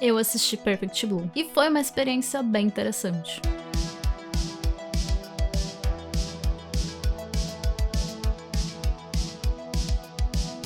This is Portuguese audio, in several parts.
eu assisti Perfect Blue, e foi uma experiência bem interessante.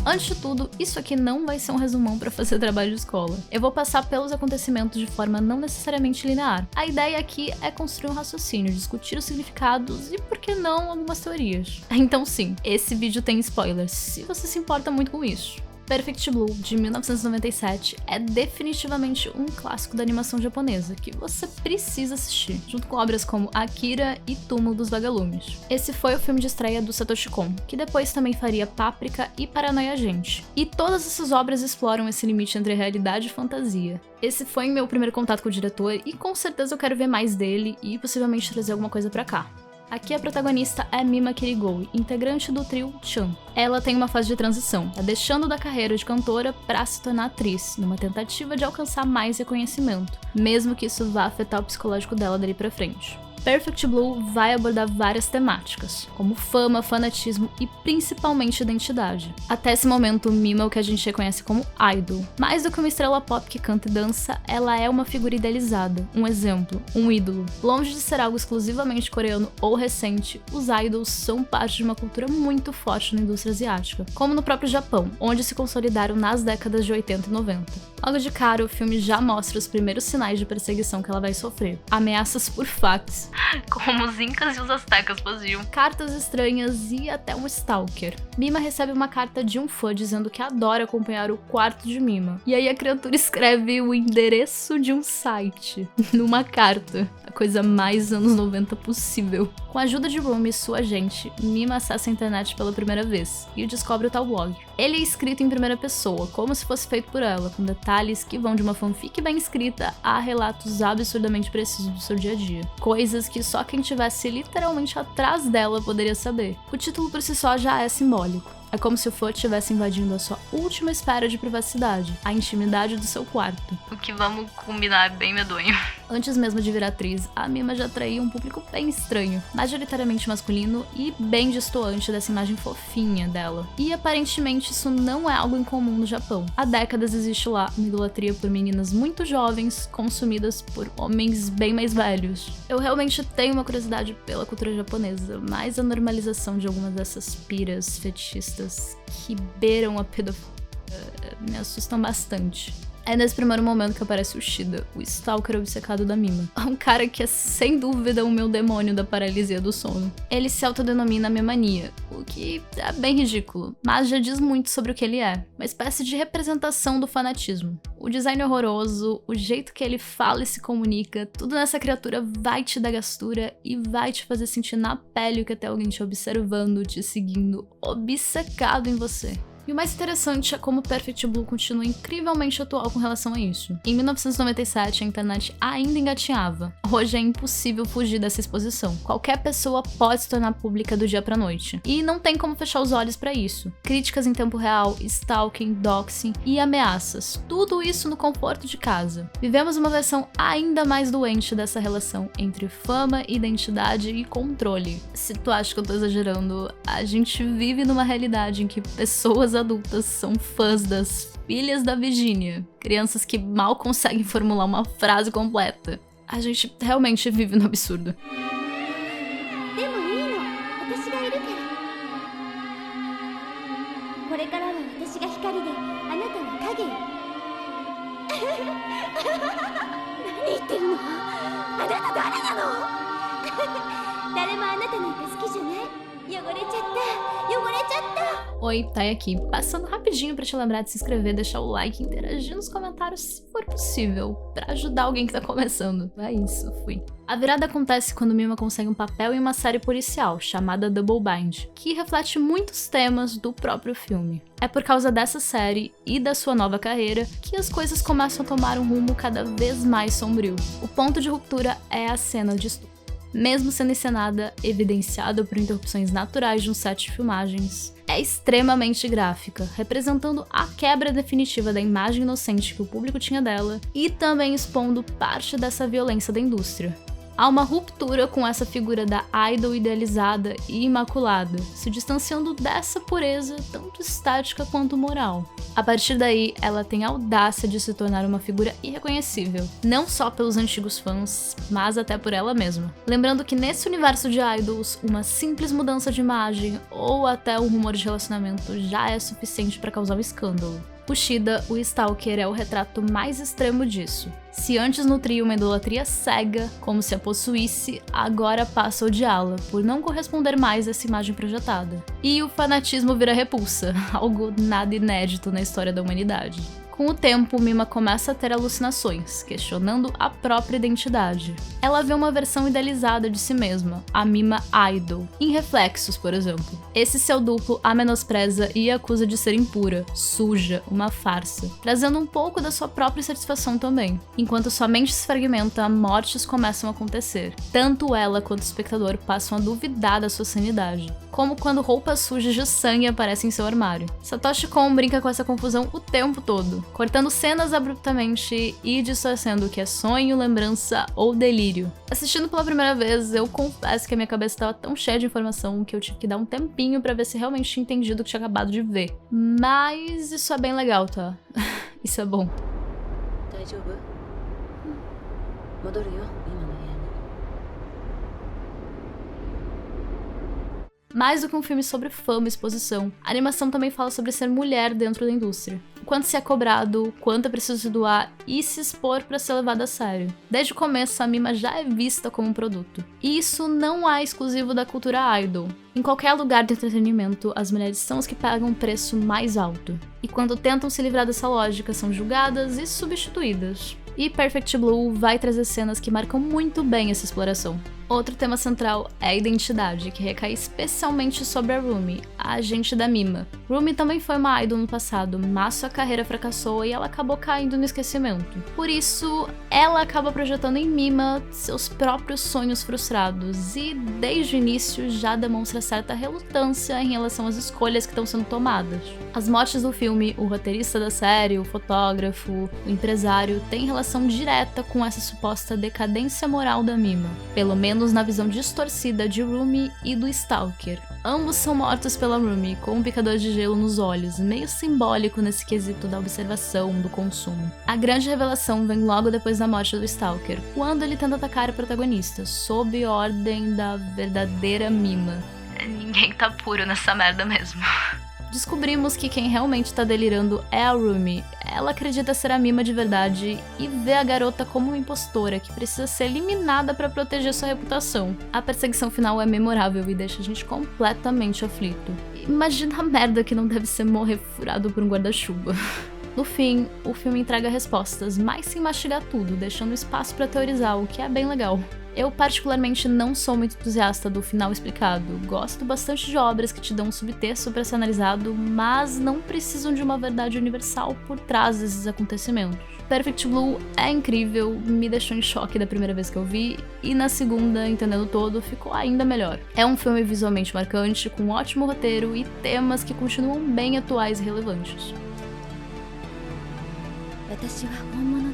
Antes de tudo, isso aqui não vai ser um resumão para fazer trabalho de escola. Eu vou passar pelos acontecimentos de forma não necessariamente linear. A ideia aqui é construir um raciocínio, discutir os significados e, por que não, algumas teorias. Então sim, esse vídeo tem spoilers, se você se importa muito com isso. Perfect Blue, de 1997, é definitivamente um clássico da animação japonesa, que você precisa assistir, junto com obras como Akira e Túmulo dos Vagalumes. Esse foi o filme de estreia do Satoshi Kon, que depois também faria Páprica e Paranoia Agente. E todas essas obras exploram esse limite entre realidade e fantasia. Esse foi meu primeiro contato com o diretor e com certeza eu quero ver mais dele e possivelmente trazer alguma coisa pra cá. Aqui a protagonista é Mima Kirigoe, integrante do trio Chan. Ela tem uma fase de transição, tá deixando da carreira de cantora pra se tornar atriz, numa tentativa de alcançar mais reconhecimento, mesmo que isso vá afetar o psicológico dela dali pra frente. Perfect Blue vai abordar várias temáticas, como fama, fanatismo e principalmente identidade. Até esse momento, Mima é o que a gente reconhece como idol. Mais do que uma estrela pop que canta e dança, ela é uma figura idealizada, um exemplo, um ídolo. Longe de ser algo exclusivamente coreano ou recente, os idols são parte de uma cultura muito forte na indústria asiática, como no próprio Japão, onde se consolidaram nas décadas de 80 e 90. Logo de cara, o filme já mostra os primeiros sinais de perseguição que ela vai sofrer. Ameaças por fax, como os incas e os astecas faziam, cartas estranhas e até um stalker. Mima recebe uma carta de um fã dizendo que adora acompanhar o quarto de Mima. E aí a criatura escreve o endereço de um site numa carta. A coisa mais anos 90 possível. Com a ajuda de Rumi e sua agente, Mima acessa a internet pela primeira vez e descobre o tal blog. Ele é escrito em primeira pessoa, como se fosse feito por ela, com detalhes que vão de uma fanfic bem escrita a relatos absurdamente precisos do seu dia a dia. Coisas que só quem estivesse literalmente atrás dela poderia saber. O título por si só já é simbólico. É como se o fã estivesse invadindo a sua última esfera de privacidade, a intimidade do seu quarto. O que, vamos combinar, é bem medonho. Antes mesmo de virar atriz, a Mima já atraía um público bem estranho, majoritariamente masculino e bem destoante dessa imagem fofinha dela. E aparentemente isso não é algo incomum no Japão. Há décadas existe lá uma idolatria por meninas muito jovens, consumidas por homens bem mais velhos. Eu realmente tenho uma curiosidade pela cultura japonesa, mas a normalização de algumas dessas piras fetichistas que beiram a pedofilia me assustam bastante. É nesse primeiro momento que aparece o Shida, o stalker obcecado da Mima. Um cara que é sem dúvida o meu demônio da paralisia do sono. Ele se autodenomina Memania, o que é bem ridículo, mas já diz muito sobre o que ele é. Uma espécie de representação do fanatismo. O design horroroso, o jeito que ele fala e se comunica, tudo nessa criatura vai te dar gastura e vai te fazer sentir na pele o que tem alguém te observando, te seguindo, obcecado em você. E o mais interessante é como Perfect Blue continua incrivelmente atual com relação a isso. Em 1997, a internet ainda engatinhava. Hoje é impossível fugir dessa exposição. Qualquer pessoa pode se tornar pública do dia pra noite. E não tem como fechar os olhos pra isso. Críticas em tempo real, stalking, doxing e ameaças. Tudo isso no conforto de casa. Vivemos uma versão ainda mais doente dessa relação entre fama, identidade e controle. Se tu acha que eu tô exagerando, a gente vive numa realidade em que pessoas adultas são fãs das filhas da Virginia, crianças que mal conseguem formular uma frase completa. A gente realmente vive no absurdo. Oi, Thay aqui, passando rapidinho pra te lembrar de se inscrever, deixar o like e interagir nos comentários se for possível, pra ajudar alguém que tá começando. É isso, fui. A virada acontece quando Mima consegue um papel em uma série policial, chamada Double Bind, que reflete muitos temas do próprio filme. É por causa dessa série e da sua nova carreira que as coisas começam a tomar um rumo cada vez mais sombrio. O ponto de ruptura é a cena de estupro. Mesmo sendo encenada, evidenciada por interrupções naturais de um set de filmagens, é extremamente gráfica, representando a quebra definitiva da imagem inocente que o público tinha dela e também expondo parte dessa violência da indústria. Há uma ruptura com essa figura da idol idealizada e imaculada, se distanciando dessa pureza tanto estética quanto moral. A partir daí, ela tem a audácia de se tornar uma figura irreconhecível, não só pelos antigos fãs, mas até por ela mesma. Lembrando que nesse universo de idols, uma simples mudança de imagem ou até um rumor de relacionamento já é suficiente para causar um escândalo. O Shida, o Stalker, é o retrato mais extremo disso. Se antes nutria uma idolatria cega, como se a possuísse, agora passa a odiá-la, por não corresponder mais a essa imagem projetada. E o fanatismo vira repulsa, algo nada inédito na história da humanidade. Com o tempo, Mima começa a ter alucinações, questionando a própria identidade. Ela vê uma versão idealizada de si mesma, a Mima Idol, em Reflexos, por exemplo. Esse seu duplo a menospreza e a acusa de ser impura, suja, uma farsa, trazendo um pouco da sua própria satisfação também. Enquanto sua mente se fragmenta, mortes começam a acontecer. Tanto ela quanto o espectador passam a duvidar da sua sanidade, como quando roupas sujas de sangue aparecem em seu armário. Satoshi Kon brinca com essa confusão o tempo todo, cortando cenas abruptamente e distorcendo o que é sonho, lembrança ou delírio. Assistindo pela primeira vez, eu confesso que a minha cabeça estava tão cheia de informação que eu tive que dar um tempinho pra ver se realmente tinha entendido o que tinha acabado de ver. Mas isso é bem legal, tá? Isso é bom. Mais do que um filme sobre fama e exposição, a animação também fala sobre ser mulher dentro da indústria. O quanto se é cobrado, o quanto é preciso se doar e se expor para ser levado a sério. Desde o começo, a Mima já é vista como um produto. E isso não é exclusivo da cultura idol. Em qualquer lugar de entretenimento, as mulheres são as que pagam o preço mais alto. E quando tentam se livrar dessa lógica, são julgadas e substituídas. E Perfect Blue vai trazer cenas que marcam muito bem essa exploração. Outro tema central é a identidade, que recai especialmente sobre a Rumi, a agente da Mima. Rumi também foi uma idol no passado, mas sua carreira fracassou e ela acabou caindo no esquecimento. Por isso, ela acaba projetando em Mima seus próprios sonhos frustrados e, desde o início, já demonstra certa relutância em relação às escolhas que estão sendo tomadas. As mortes do filme, o roteirista da série, o fotógrafo, o empresário, têm relação direta com essa suposta decadência moral da Mima, pelo menos na visão distorcida de Rumi e do Stalker. Ambos são mortos pela Rumi, com um picador de gelo nos olhos, meio simbólico nesse quesito da observação, do consumo. A grande revelação vem logo depois da morte do Stalker, quando ele tenta atacar a protagonista, sob ordem da verdadeira Mima. Ninguém tá puro nessa merda mesmo. Descobrimos que quem realmente tá delirando é a Rumi. Ela acredita ser a Mima de verdade e vê a garota como uma impostora que precisa ser eliminada para proteger sua reputação. A perseguição final é memorável e deixa a gente completamente aflito. Imagina a merda que não deve ser morrer furado por um guarda-chuva. No fim, o filme entrega respostas, mas sem mastigar tudo, deixando espaço para teorizar, o que é bem legal. Eu particularmente não sou muito entusiasta do final explicado. Gosto bastante de obras que te dão um subtexto para ser analisado, mas não precisam de uma verdade universal por trás desses acontecimentos. Perfect Blue é incrível, me deixou em choque da primeira vez que eu vi, e na segunda, entendendo todo, ficou ainda melhor. É um filme visualmente marcante, com um ótimo roteiro e temas que continuam bem atuais e relevantes. 私は本物